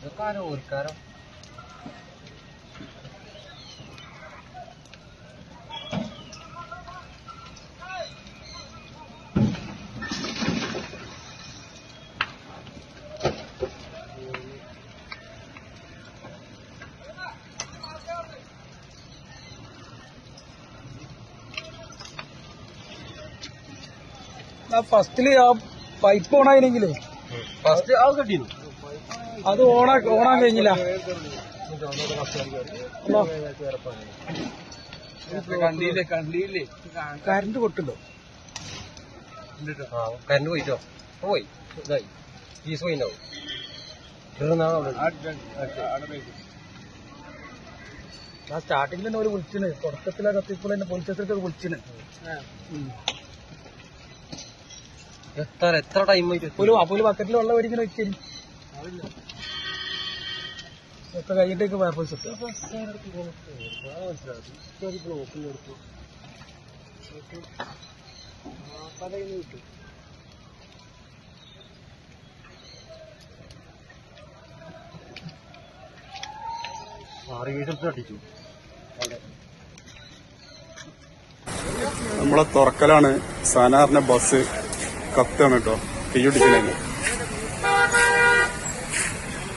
ഓർക്കാരോ ഫസ്റ്റില് ആ pipe ഓണായില്ലെങ്കിലേ first അത് കെട്ടിയിരുന്നു അത് ഓണാൻ കഴിഞ്ഞില്ല. കണ്ടില്ലേ കറണ്ട് പൊട്ടുണ്ടോ? കറണ്ട് പോയിട്ടോ പോയി ഇതായി ഫീസ് പോയിണ്ടാവും. ആ സ്റ്റാർട്ടിങ്ങിൽ തന്നെ ഒരു വിളിച്ചിന്, തുടക്കത്തിലെ കത്തിപ്പോൾ തന്നെ പോലീസ് വിളിച്ചിന്. എത്ര ടൈം അപ്പൊ ഒരു ബക്കറ്റിൽ വെള്ളം മേടിക്കുന്ന വെച്ചിന് ഒക്കെ കഴിഞ്ഞിട്ടേക്ക് ഫയർഫോഴ്സ് അടിച്ചു. നമ്മളെ തുറക്കലാണ്. സാനാറിന്റെ ബസ് കത്താണ് കേട്ടോ, തീ പിടിക്കണേ.